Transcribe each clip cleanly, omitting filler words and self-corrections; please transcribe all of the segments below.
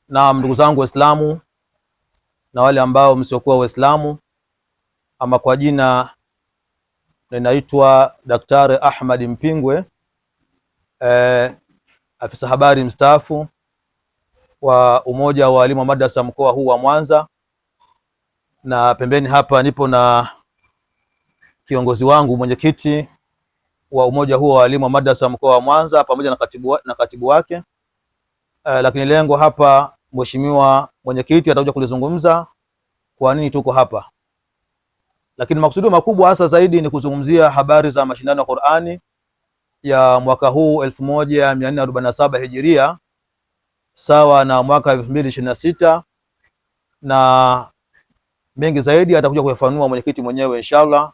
Na ndugu zangu Waislamu na wale ambao msiokuwa Waislamu, ama kwa jina ninaitwa Daktari Ahmad Mpingwe, afisa habari mstaafu wa Umoja wa Walimu wa Madrasa mkoa huu wa Mwanza, na pembeni hapa nipo na kiongozi wangu, mwenyekiti wa umoja huo wa walimu wa madrasa mkoa wa Mwanza pamoja na katibu wake. Lakini lengo hapa, mheshimiwa mwenyekiti atakuja kulizungumza kwa nini tuko hapa, lakini makusudio makubwa hasa zaidi ni kuzungumzia habari za mashindano ya Qur'ani ya mwaka huu 1447 Hijiria sawa na mwaka 2026, na mengi zaidi atakuja kuyafanua mwenyekiti mwenyewe inshallah.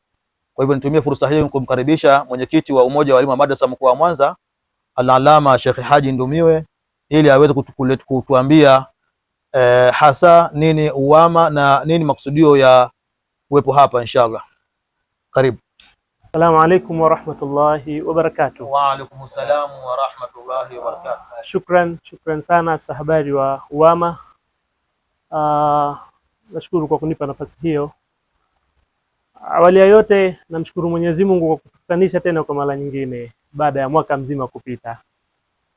Kwa hivyo nitumie fursa hii kumkaribisha mwenyekiti wa umoja wa walimu wa madrasa mkoa wa Mwanza, Al-Alama Sheikh Haji Ndumiwe, ili aweze kutuambia hasa nini uwama na nini makusudio ya uwepo hapa inshallah. Karibu. Assalamu alaikum wa rahmatullahi wa barakatuh. Wa alaikum salam wa rahmatullahi wa barakatuh. Shukran sana afisa habari wa uwama. Nashukuru kwa kunipa nafasi hiyo. Awali ya yote namshukuru Mwenyezi Mungu kwa kutukutanisha tena kwa mara nyingine baada ya mwaka mzima kupita.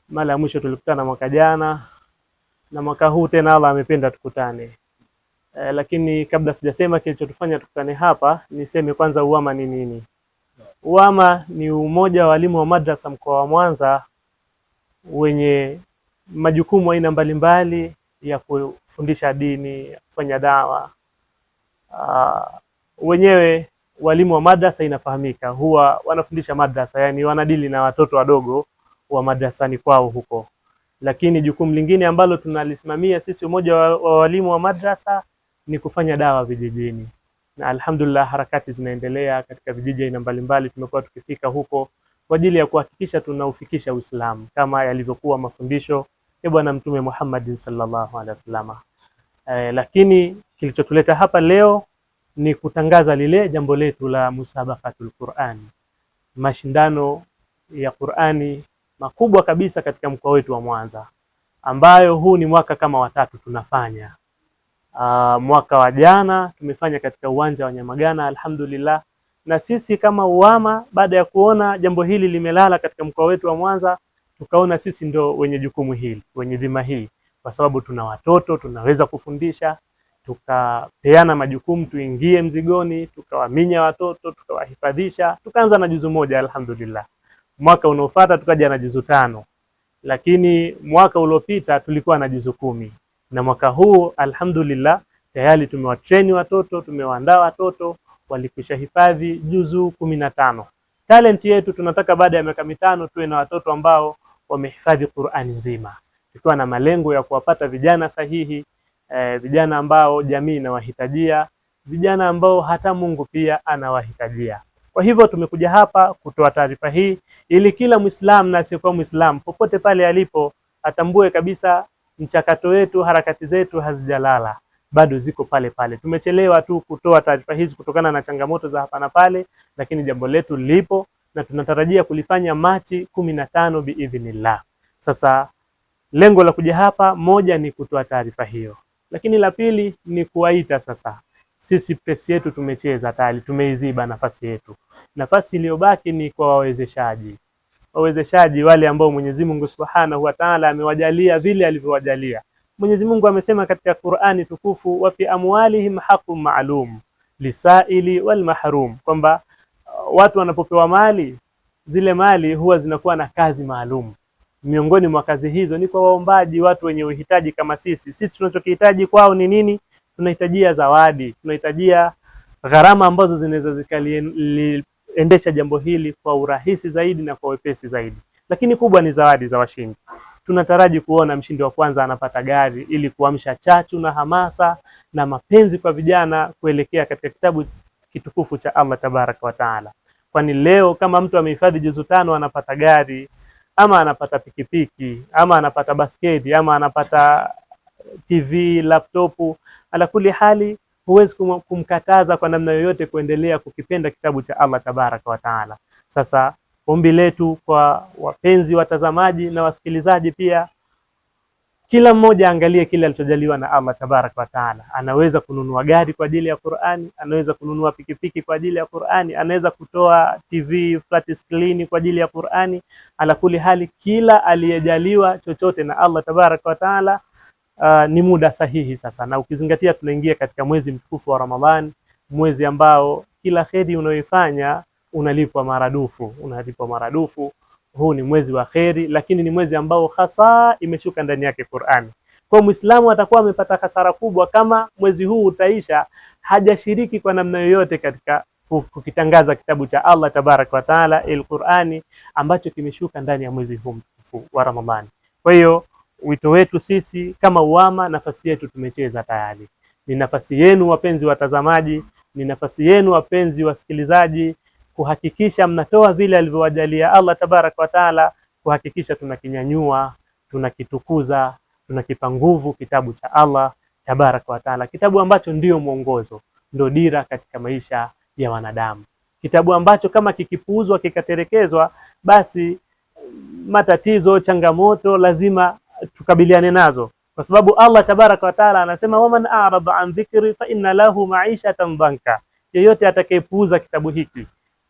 Mara ya mwisho tulikutana mwaka jana na mwaka huu tena Allah amependa tukutane. Lakini kabla sijasema kilichotufanya tukutane hapa, niseme kwanza uwama ni nini. Uwama ni umoja wa walimu wa madrasa mkoa wa Mwanza wenye majukumu aina mbalimbali ya kufundisha dini, ya kufanya dawa. Wenyewe walimu wa madrasa inafahamika huwa wanafundisha madrasa, yani wanadili na watoto wadogo wa madrasani kwao huko. Lakini jukumu lingine ambalo tunalisimamia sisi umoja wa walimu wa madrasa ni kufanya dawa vijijini. Na alhamdulillah harakati zinaendelea katika vijiji aina mbalimbali. Tumekuwa tukifika huko kwa ajili ya kuhakikisha tunaufikisha Uislamu kama yalivyokuwa mafundisho ya Bwana Mtume Muhammad sallallahu alaihi wasallam. Lakini kilichotuleta hapa leo ni kutangaza lile jambo letu la musabaqatul Qur'an, mashindano ya Qur'ani makubwa kabisa katika mkoa wetu wa Mwanza, ambayo huu ni mwaka kama watatu tunafanya. Mwaka wa jana tumefanya katika uwanja wa Nyamagana alhamdulillah, na sisi kama uwama baada ya kuona jambo hili limelala katika mkoa wetu wa Mwanza, tukaona sisi ndio wenye jukumu hili, wenye dhima hii, kwa sababu tuna watoto tunaweza kufundisha. Tukapeana majukumu, tuingie mzigoni, tukawaminya watoto, tukawahifadhisha. Tukaanza na juzu moja alhamdulillah. Mwaka unaofuata tukaja na juzu 5, lakini mwaka uliopita tulikuwa na juzu 10, na mwaka huu alhamdulillah tayari tumewatrain watoto, tumewaandaa watoto walikwisha hifadhi juzu 15. Talent yetu tunataka baada ya miaka 5 tuwe na watoto ambao wamehifadhi Qur'ani nzima, tukiwa na malengo ya kuwapata vijana sahihi, vijana ambao jamii inawahitajia, vijana ambao hata Mungu pia anawahitajia. Kwa hivyo tumekuja hapa kutoa taarifa hii ili kila Muislamu na asiyekuwa Muislamu popote pale alipo atambue kabisa mchakato wetu, harakati zetu hazijalala, bado ziko pale pale. Tumechelewa tu kutoa taarifa hizi kutokana na changamoto za hapa na pale, lakini jambo letu lipo na tunatarajia kulifanya Machi 15 biidhnillah. Sasa lengo la kuja hapa, moja ni kutoa taarifa hiyo, lakini la pili ni kuwaita sasa. Sisi pesi yetu tumecheza tayari, tumeiziba nafasi yetu. Nafasi iliyobaki ni kwa wawezeshaji. Wawezeshaji wale ambao Mwenyezi Mungu Subhanahu wa Ta'ala amewajalia vile alivyowajalia. Mwenyezi Mungu amesema katika Qur'ani tukufu, wa fi amwalihim haqqun ma'lum lisaili wal mahrum, kwamba watu wanapopewa mali, zile mali huwa zinakuwa na kazi maalum. Miongoni mwa kazi hizo ni kwa waombaji, watu wenye uhitaji kama sisi. Sisi tunachokihitaji kwao ni nini? Tunahitajia zawadi, tunahitajia gharama ambazo zinaweza zikaliendesha jambo hili kwa urahisi zaidi na kwa wepesi zaidi. Lakini kubwa ni zawadi za washindi. Tunataraji kuona mshindi wa kwanza anapata gari ili kuamsha chachu na hamasa na mapenzi kwa vijana kuelekea katika kitabu kitukufu cha Allah Tabaraka wa Taala. Kwani leo kama mtu amehifadhi juzu 5 anapata gari, ama anapata pikipiki, ama anapata basketi, ama anapata TV, laptopu, ala kuli hali huwezi kumkataza kwa namna yoyote kuendelea kukipenda kitabu cha Allah Tabaraka wa Taala. Sasa ombi letu kwa wapenzi watazamaji na wasikilizaji pia, Kila mmoja angalie kile alichojaliwa na Allah tabaraka wa taala. Anaweza kununua gari kwa ajili ya Qur'ani, anaweza kununua pikipiki kwa ajili ya Qur'ani, anaweza kutoa TV flat screen kwa ajili ya Qur'ani. Ala kuli hali, kila aliyejaliwa chochote na Allah tabaraka wa taala, ni muda sahihi sasa. Na ukizingatia tunaingia katika mwezi mtukufu wa Ramadhan, mwezi ambao kila kheri unayoifanya unalipwa maradufu. Huu ni mwezi wa kheri, lakini ni mwezi ambao hasa imeshuka ndani yake Qur'ani. Kwa Muislamu atakuwa amepata hasara kubwa kama mwezi huu utaisha hajashiriki kwa namna yoyote katika kukitangaza kitabu cha Allah tabaraka wa taala, al-Qur'ani, ambacho kimeshuka ndani ya mwezi huu mtukufu wa Ramadhani. Kwa hiyo wito wetu sisi kama UWAMA, nafasi yetu tumecheza tayari. Ni nafasi yenu wapenzi watazamaji, ni nafasi yenu wapenzi wasikilizaji, kuhakikisha mnatoa vile alivyowajalia Allah tabaraka wa taala, kuhakikisha tunakinyanyua, tunakitukuza, tunakipa nguvu kitabu cha Allah tabaraka wa taala, kitabu ambacho ndio mwongozo, ndio dira katika maisha ya wanadamu, kitabu ambacho kama kikipuuzwa, kikaterekezwa, basi matatizo, changamoto lazima tukabiliane nazo, kwa sababu Allah tabaraka wa taala anasema waman a'rada an dhikri fa inna lahu ma'ishatan dhanka. Yeyote atakayepuuza kitabu hiki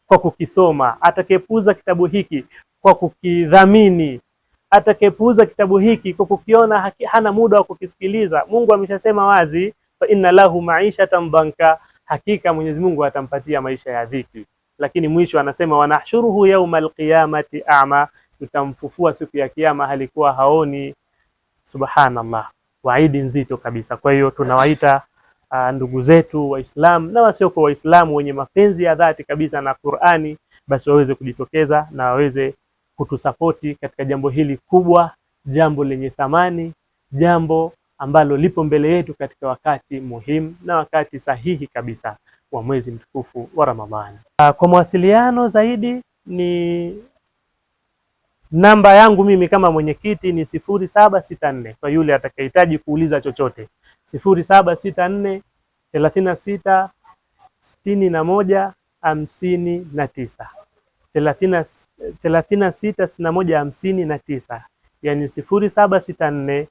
kwa kukisoma, atakayepuuza kitabu hiki kwa kukidhamini, atakayepuuza kitabu hiki kwa kukiona hana muda wa kukisikiliza, Mungu ameshasema wazi, fa inna lahu ma'ishatan dhanka, hakika Mwenyezi Mungu atampatia maisha ya dhiki. Lakini mwisho anasema wanahshuruhu yawmal qiyamati a'ma, tutamfufua siku ya kiyama halikuwa haoni. Subhanallah, waidi nzito kabisa. Kwa hiyo tunawaita ndugu zetu Waislamu na wasiokuwa Waislamu wenye mapenzi ya dhati kabisa na Qur'ani, basi waweze kujitokeza na waweze kutusapoti katika jambo hili kubwa, jambo lenye thamani, jambo ambalo lipo mbele yetu katika wakati muhimu na wakati sahihi kabisa wa mwezi mtukufu wa Ramadhani. Kwa mawasiliano zaidi ni namba yangu mimi kama mwenyekiti ni 0764 kwa yule atakayehitaji kuuliza chochote, 0764 36 61 59 36 61 59, yani 0764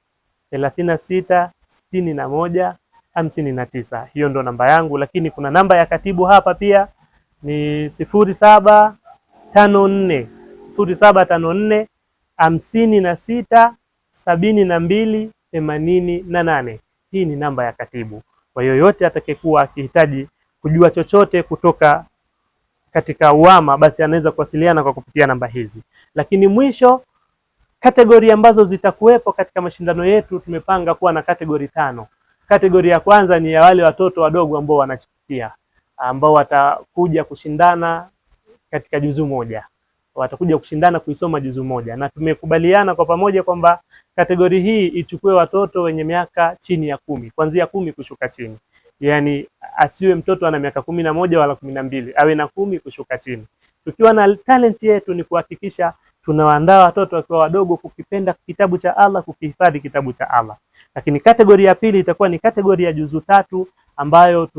36 61 59. Hiyo ndo namba yangu, lakini kuna namba ya katibu hapa pia ni 0754 56 72 88. Hii ni namba ya katibu. Kwa yoyote atakayekuwa akihitaji kujua chochote kutoka katika UWAMA, basi anaweza kuwasiliana kwa kupitia namba hizi. Lakini mwisho, kategori ambazo zitakuwepo katika mashindano yetu, tumepanga kuwa na kategori 5. Kategori ya kwanza ni ya wale watoto wadogo ambao wanachipukia, ambao watakuja kushindana katika juzu moja, watakuja kushindana kuisoma juzu moja, na tumekubaliana kwa pamoja kwamba kategori hii ichukue watoto wenye miaka chini ya 10, kuanzia 10 kushuka chini. Yani asiwe mtoto ana miaka 11 wala 12, awe na 10 kushuka chini. Tukiwa na talent yetu ni kuhakikisha tunawaandaa watoto wakiwa wadogo kukipenda kitabu cha Allah, kukihifadhi kitabu cha Allah. Lakini kategori ya pili itakuwa ni kategori ya juzu 3, ambayo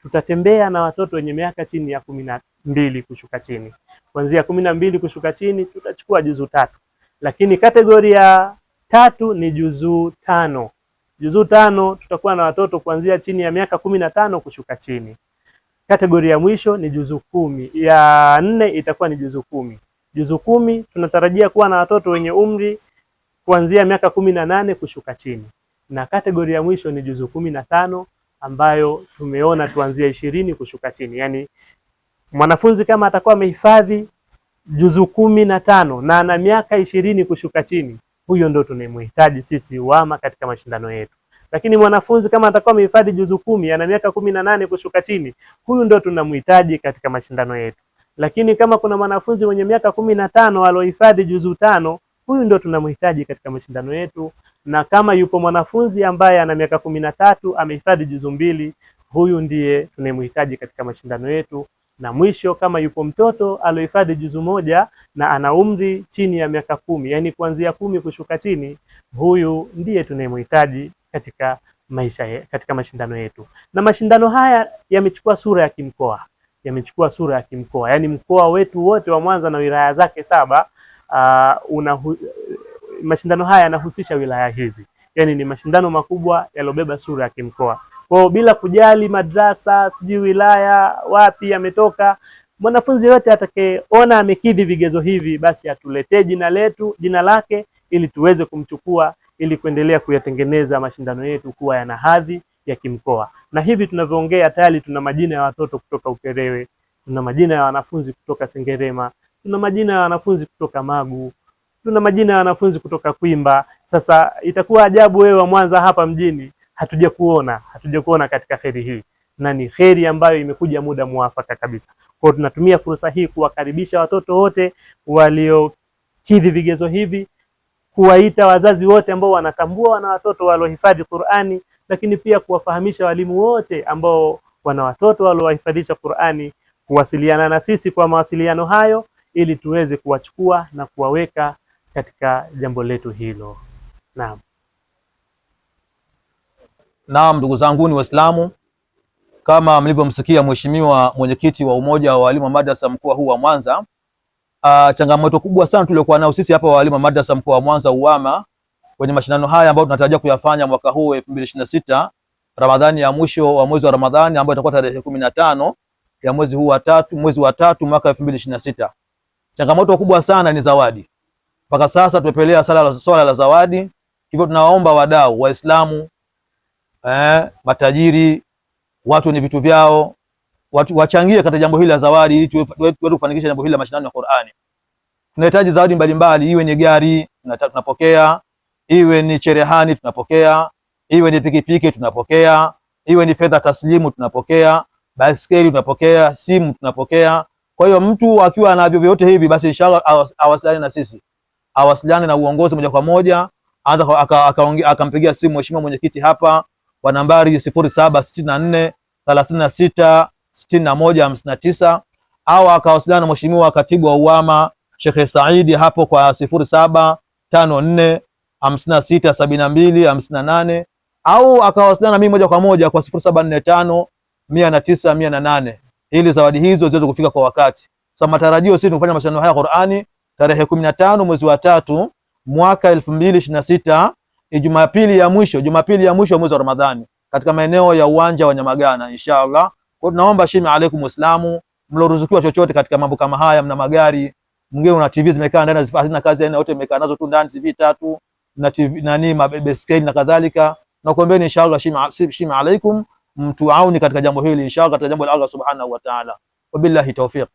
tutatembea na watoto wenye miaka chini ya 12 kushuka chini. Kuanzia 12 kushuka chini tutachukua juzu 3. Lakini kategori ya 3 ni juzu 5. Juzu 5 tutakuwa na watoto kuanzia chini ya miaka 15 kushuka chini. Kategori ya mwisho ni juzu 10. Ya 4 itakuwa ni juzu 10. Juzu 10 tunatarajia kuwa na watoto wenye umri kuanzia miaka 18 kushuka chini. Na kategori ya mwisho ni juzu 15, ambayo tumeona tuanzia 20 kushuka chini. Yani mwanafunzi kama atakuwa amehifadhi juzu 15 na ana miaka 20 kushuka chini, huyo ndo tunamhitaji sisi UWAMA katika mashindano yetu. Lakini mwanafunzi kama atakuwa amehifadhi juzu 10 ana miaka 18 kushuka chini, huyu ndo tunamhitaji katika mashindano yetu. Lakini kama kuna mwanafunzi mwenye miaka 15 alohifadhi juzu 5, huyu ndo tunamhitaji katika mashindano yetu. Na kama yupo mwanafunzi ambaye ana miaka 13 amehifadhi juzu 2, huyu ndiye tunamhitaji katika mashindano yetu. Na mwisho, kama yupo mtoto alohifadhi juzu 1 na ana umri chini ya miaka 10, yani kuanzia 10 kushuka chini, huyu ndiye tunayemhitaji katika katika mashindano yetu. Na mashindano haya yamechukua sura ya kimkoa. Yani mkoa wetu wote wa Mwanza na wilaya zake 7, mashindano haya yanahusisha wilaya hizi. yani ni mashindano makubwa yalobeba sura ya kimkoa. Kwa hiyo bila kujali madrasa sijui wilaya wapi ametoka, mwanafunzi yote atakayeona amekidhi vigezo hivi, basi atuletee jina lake ili tuweze kumchukua ili kuendelea kuyatengeneza mashindano yetu kuwa yana hadhi ya kimkoa. Na hivi tunavyoongea tayari tuna majina ya watoto kutoka Ukerewe, tuna majina ya wanafunzi kutoka Sengerema, tuna majina ya wanafunzi kutoka Magu, tuna majina ya wanafunzi kutoka Kwimba. Sasa itakuwa ajabu wewe wa Mwanza hapa mjini hatujakuona katika kheri hii, na ni kheri ambayo imekuja muda muafaka kabisa. Kwa hiyo tunatumia fursa hii kuwakaribisha watoto wote waliokidhi vigezo hivi, kuwaita wazazi wote ambao wanatambua wana watoto waliohifadhi Qur'ani, lakini pia kuwafahamisha walimu wote ambao wana watoto waliohifadhisha Qur'ani kuwasiliana na sisi kwa mawasiliano hayo, ili tuweze kuwachukua na kuwaweka katika jambo letu hilo. Naam. Naam, ndugu zangu ni Waislamu, kama mlivyomsikia mheshimiwa mwenyekiti wa umoja wa walimu wa madrasa mkoa huu wa Mwanza, changamoto kubwa sana tuliokuwa nao sisi hapa walimu wa madrasa mkoa wa Mwanza UWAMA kwenye mashindano haya ambayo tunatarajia kuyafanya mwaka huu 2026 Ramadhani ya mwisho wa mwezi wa Ramadhani ambayo itakuwa tarehe 15 ya mwezi wa tatu mwaka 2026. Changamoto kubwa sana ni zawadi. Mpaka sasa tumepelea swala la zawadi, hivyo tunawaomba wadau Waislamu, matajiri, watu wenye vitu vyao, watu wachangie katika jambo hili la zawadi ili tuweze kufanikisha jambo hili la mashindano ya Qur'ani. Tunahitaji zawadi mbalimbali, iwe ni gari tunapokea, iwe ni cherehani tunapokea, iwe ni pikipiki tunapokea, iwe ni fedha taslimu tunapokea, baiskeli tunapokea, simu tunapokea. Kwa hiyo mtu akiwa anavyo vyote hivi, basi inshallah awasiliane na sisi, awasiliane na uongozi moja kwa moja, akampigia simu mheshimiwa mwenyekiti hapa kwa nambari 0764 36 61 59, au akawasiliana na mheshimiwa katibu wa UWAMA Sheikh Saidi hapo kwa 0754 56 72 58, au akawasiliana na mimi moja kwa moja kwa 0745 109 108, ili zawadi hizo ziweze kufika kwa wakati. Sasa matarajio sisi tunafanya mashindano haya Qur'ani tarehe 15 mwezi wa 3 mwaka 2026, Jumapili ya mwisho mwezi wa Ramadhani katika maeneo ya uwanja wa Nyamagana inshallah. Kwa tunaomba shimi alaikum Waislamu, mloruzukiwa chochote katika mambo kama haya, mna magari, mwingine una TV zimekaa ndani hazina kazi aina yote, imekaa nazo tu ndani TV 3 na TV nani mabeskeli na kadhalika, na kuombeeni inshallah shimi alaikum mtuauni katika jambo hili inshallah, katika jambo la Allah subhanahu wa ta'ala. Wabillahi tawfiq.